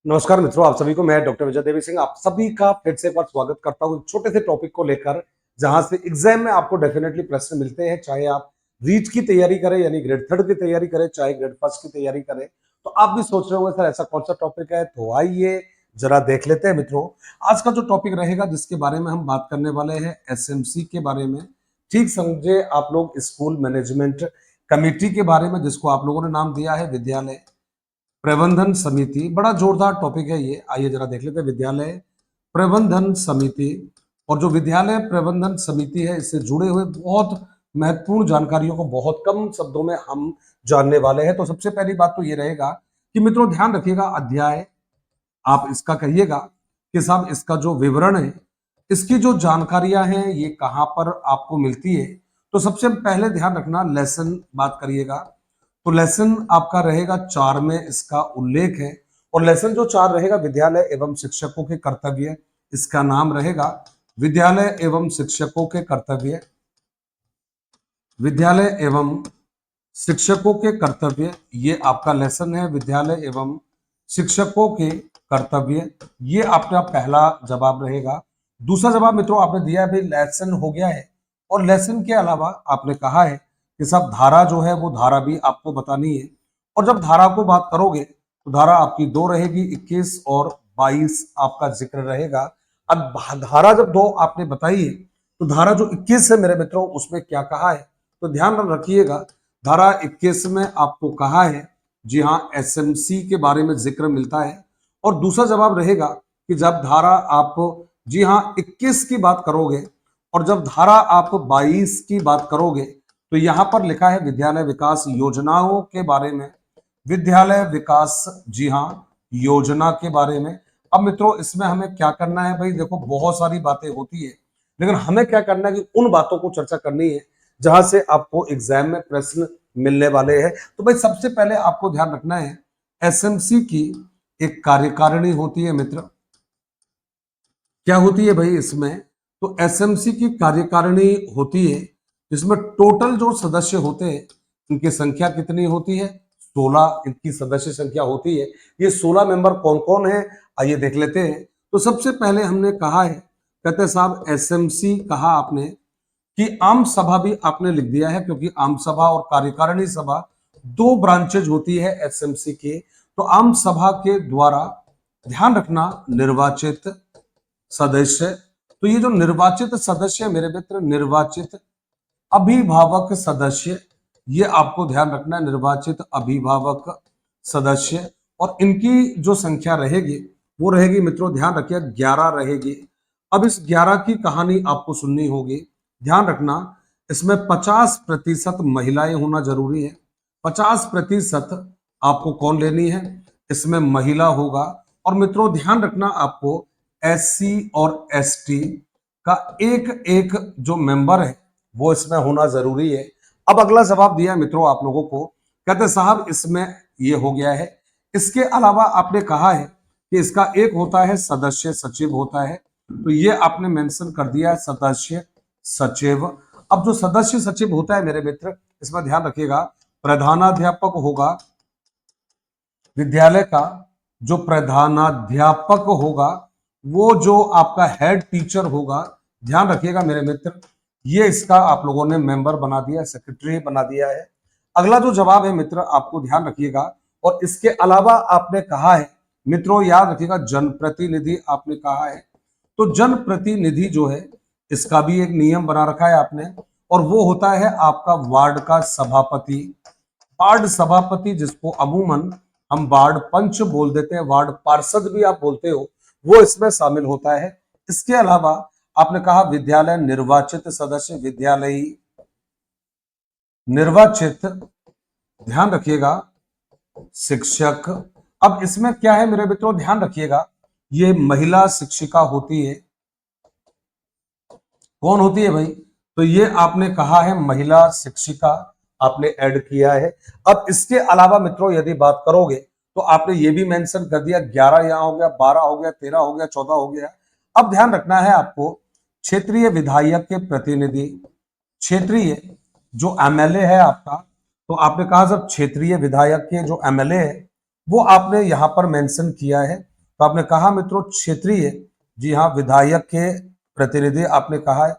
नमस्कार मित्रों, आप सभी को मैं डॉक्टर विजय देवी सिंह आप सभी का फिर से एक बार स्वागत करता हूं छोटे से टॉपिक को लेकर, जहां से एग्जाम में आपको डेफिनेटली प्रश्न मिलते हैं। चाहे आप रीच की तैयारी करें यानी ग्रेड थर्ड की तैयारी करें, चाहे ग्रेड फर्स्ट की तैयारी करें, तो आप भी सोच रहे होंगे सर ऐसा कौन सा टॉपिक है। तो आइए जरा देख लेते हैं मित्रों। आज का जो टॉपिक रहेगा जिसके बारे में हम बात करने वाले हैं, एसएमसी के बारे में। ठीक समझे आप लोग, स्कूल मैनेजमेंट कमेटी के बारे में, जिसको आप लोगों ने नाम दिया है विद्यालय प्रबंधन समिति। बड़ा जोरदार टॉपिक है ये, आइए जरा देख लेते हैं। विद्यालय प्रबंधन समिति, और जो विद्यालय प्रबंधन समिति है इससे जुड़े हुए बहुत महत्वपूर्ण जानकारियों को बहुत कम शब्दों में हम जानने वाले हैं। तो सबसे पहली बात तो ये रहेगा कि मित्रों ध्यान रखिएगा, अध्याय आप इसका कहिएगा कि साहब इसका जो विवरण है, इसकी जो जानकारियां हैं ये कहां पर आपको मिलती है। तो सबसे पहले ध्यान रखना, लेसन बात करिएगा तो लेसन आपका रहेगा 4 में इसका उल्लेख है। और लेसन जो 4 रहेगा, विद्यालय एवं शिक्षकों के कर्तव्य, इसका नाम रहेगा विद्यालय एवं शिक्षकों के कर्तव्य। विद्यालय एवं शिक्षकों के कर्तव्य, ये आपका लेसन है, विद्यालय एवं शिक्षकों के कर्तव्य। ये आपका पहला जवाब रहेगा। दूसरा जवाब मित्रों आपने दिया है भाई लेसन हो गया है, और लेसन के अलावा आपने कहा है कि सब धारा जो है वो धारा भी आपको बतानी है। और जब धारा को बात करोगे तो धारा आपकी 2 रहेगी, 21 और 22 आपका जिक्र रहेगा। अब धारा जब 2 आपने बताई है तो धारा जो 21 है मेरे मित्रों, उसमें क्या कहा है तो ध्यान रखिएगा। धारा 21 में आपको कहा है, जी हाँ, एसएमसी के बारे में जिक्र मिलता है। और दूसरा जवाब रहेगा कि जब धारा आप, जी हाँ, 21 की बात करोगे और जब धारा आप 22 की बात करोगे तो यहां पर लिखा है विद्यालय विकास योजनाओं के बारे में। विद्यालय विकास, जी हाँ, योजना के बारे में। अब मित्रों इसमें हमें क्या करना है भाई, देखो बहुत सारी बातें होती है, लेकिन हमें क्या करना है कि उन बातों को चर्चा करनी है जहां से आपको एग्जाम में प्रश्न मिलने वाले हैं। तो भाई सबसे पहले आपको ध्यान रखना है, एसएमसी की एक कार्यकारिणी होती है मित्र। क्या होती है भाई इसमें, तो एसएमसी की कार्यकारिणी होती है, इसमें टोटल जो सदस्य होते हैं इनकी संख्या कितनी होती है, 16 इनकी सदस्य संख्या होती है। ये 16 मेंबर कौन कौन है, आइए देख लेते हैं। तो सबसे पहले हमने कहा है, कहते साहब एसएमसी कहा आपने कि आम सभा भी आपने लिख दिया है, क्योंकि आम सभा और कार्यकारिणी सभा 2 ब्रांचेज होती है एसएमसी के। तो आम सभा के द्वारा ध्यान रखना निर्वाचित सदस्य। तो ये जो निर्वाचित सदस्य मेरे मित्र, निर्वाचित अभिभावक सदस्य, ये आपको ध्यान रखना है, निर्वाचित अभिभावक सदस्य। और इनकी जो संख्या रहेगी वो रहेगी मित्रों, ध्यान रखिए, 11 रहेगी। अब इस 11 की कहानी आपको सुननी होगी। ध्यान रखना, इसमें 50% महिलाएं होना जरूरी है। 50% आपको कौन लेनी है, इसमें महिला होगा। और मित्रों ध्यान रखना, आपको एससी और एसटी का एक एक जो मेंबर है वो इसमें होना जरूरी है। अब अगला जवाब दिया मित्रों आप लोगों को, कहते साहब इसमें ये हो गया है। इसके अलावा आपने कहा है कि इसका एक होता है सदस्य सचिव होता है, तो ये आपने मेंशन कर दिया है सदस्य सचिव। अब जो सदस्य सचिव होता है मेरे मित्र, इसमें ध्यान रखिएगा, प्रधानाध्यापक होगा विद्यालय का। जो प्रधानाध्यापक होगा वो जो आपका हेड टीचर होगा, ध्यान रखिएगा मेरे मित्र, ये इसका आप लोगों ने मेंबर बना दिया, सेक्रेटरी बना दिया है। अगला जो जवाब है मित्र आपको ध्यान रखिएगा। और इसके अलावा आपने कहा है मित्रों, याद रखिएगा, जनप्रतिनिधि आपने कहा है। तो जनप्रतिनिधि जो है इसका भी एक नियम बना रखा है आपने, और वो होता है आपका वार्ड का सभापति। वार्ड सभापति जिसको अमूमन हम वार्ड पंच बोल देते हैं, वार्ड पार्षद भी आप बोलते हो, वो इसमें शामिल होता है। इसके अलावा आपने कहा विद्यालय निर्वाचित सदस्य, विद्यालयी निर्वाचित, ध्यान रखिएगा, शिक्षक। अब इसमें क्या है मेरे मित्रों, ध्यान रखिएगा, ये महिला शिक्षिका होती है। कौन होती है भाई, तो ये आपने कहा है महिला शिक्षिका आपने ऐड किया है। अब इसके अलावा मित्रों यदि बात करोगे तो आपने ये भी मेंशन कर दिया, 11 यहां हो गया, 12 हो गया, 13 हो गया, 14 हो गया। अब ध्यान रखना है आपको, क्षेत्रीय विधायक के प्रतिनिधि, क्षेत्रीय जो एमएलए है आपका, तो आपने कहा जब क्षेत्रीय विधायक के जो एमएलए है वो आपने यहां पर मेंशन किया है। तो आपने कहा मित्रों क्षेत्रीय, जी हाँ, विधायक के प्रतिनिधि, आपने कहा है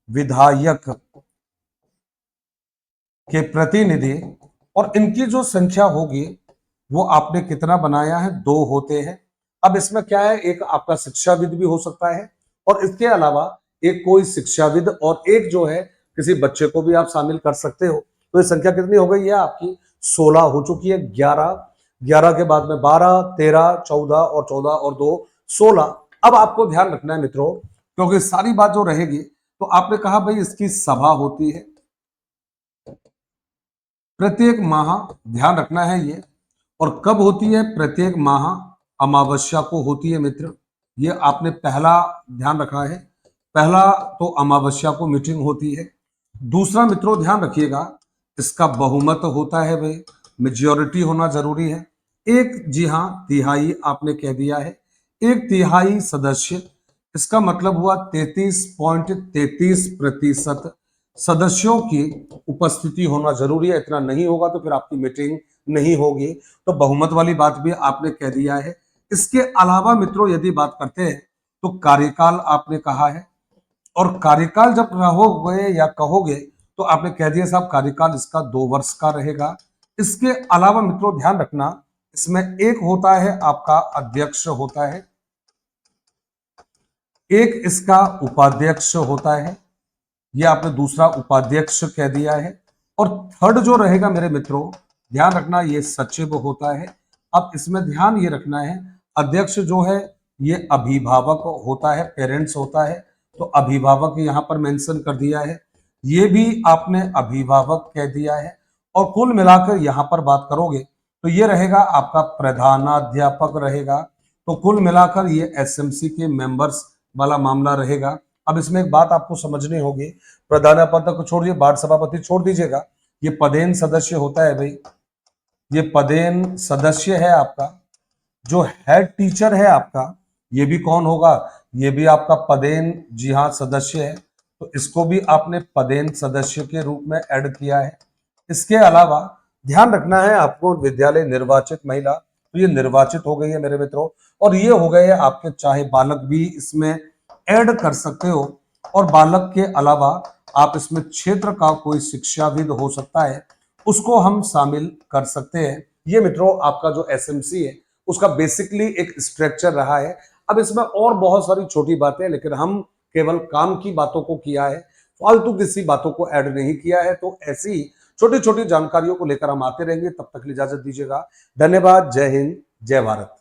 विधायक के प्रतिनिधि, और इनकी जो संख्या होगी वो आपने कितना बनाया है, 2 होते हैं। अब इसमें क्या है, एक आपका शिक्षाविद भी हो सकता है और इसके अलावा एक कोई शिक्षाविद और एक जो है किसी बच्चे को भी आप शामिल कर सकते हो। तो ये संख्या कितनी हो गई है आपकी, 16 हो चुकी है। 11, 11 के बाद में 12, 13, 14 और 14 और 2, 16। अब आपको ध्यान रखना है मित्रों, क्योंकि सारी बात जो रहेगी, तो आपने कहा भाई इसकी सभा होती है प्रत्येक माह, ध्यान रखना है ये, और कब होती है, प्रत्येक माह अमावस्या को होती है मित्र। ये आपने पहला ध्यान रखा है, पहला तो अमावस्या को मीटिंग होती है। दूसरा मित्रों ध्यान रखिएगा, इसका बहुमत होता है भाई, मेजॉरिटी होना जरूरी है। एक, जी हाँ, तिहाई आपने कह दिया है, एक तिहाई सदस्य, इसका मतलब हुआ 33.33% सदस्यों की उपस्थिति होना जरूरी है। इतना नहीं होगा तो फिर आपकी मीटिंग नहीं होगी। तो बहुमत वाली बात भी आपने कह दिया है। इसके अलावा मित्रों यदि बात करते हैं तो कार्यकाल आपने कहा है, और कार्यकाल जब रहोगे या कहोगे तो आपने कह दिया साहब कार्यकाल इसका 2 वर्ष का रहेगा। इसके अलावा मित्रों ध्यान रखना, इसमें एक होता है आपका अध्यक्ष होता है, एक इसका उपाध्यक्ष होता है, ये आपने दूसरा उपाध्यक्ष कह दिया है, और थर्ड जो रहेगा मेरे मित्रों ध्यान रखना, ये सचिव होता है। अब इसमें ध्यान ये रखना है, अध्यक्ष जो है ये अभिभावक होता है, पेरेंट्स होता है, तो अभिभावक यहां पर मेंशन कर दिया है, ये भी आपने अभिभावक कह दिया है। और कुल मिलाकर यहां पर बात करोगे तो ये रहेगा आपका प्रधानाध्यापक रहेगा। तो कुल मिलाकर ये एसएमसी के मेंबर्स वाला मामला रहेगा। अब इसमें एक बात आपको समझनी होगी, प्रधानाध्यापक को छोड़िए, वार्ड सभापति छोड़ दीजिएगा, ये पदेन सदस्य होता है भाई, ये पदेन सदस्य है आपका। जो हेड टीचर है आपका, ये भी कौन होगा, ये भी आपका पदेन, जी हाँ, सदस्य है। तो इसको भी आपने पदेन सदस्य के रूप में ऐड किया है। इसके अलावा ध्यान रखना है आपको, विद्यालय निर्वाचित महिला, तो ये निर्वाचित हो गई है मेरे मित्रों, और ये हो गए आपके, चाहे बालक भी इसमें ऐड कर सकते हो, और बालक के अलावा आप इसमें क्षेत्र का कोई शिक्षाविद हो सकता है, उसको हम शामिल कर सकते हैं। ये मित्रों आपका जो एसएमसी है उसका बेसिकली एक स्ट्रक्चर रहा है। अब इसमें और बहुत सारी छोटी बातें, लेकिन हम केवल काम की बातों को किया है, फालतू किसी बातों को ऐड नहीं किया है। तो ऐसी छोटी छोटी जानकारियों को लेकर हम आते रहेंगे। तब तक इजाजत दीजिएगा। धन्यवाद। जय हिंद, जय भारत।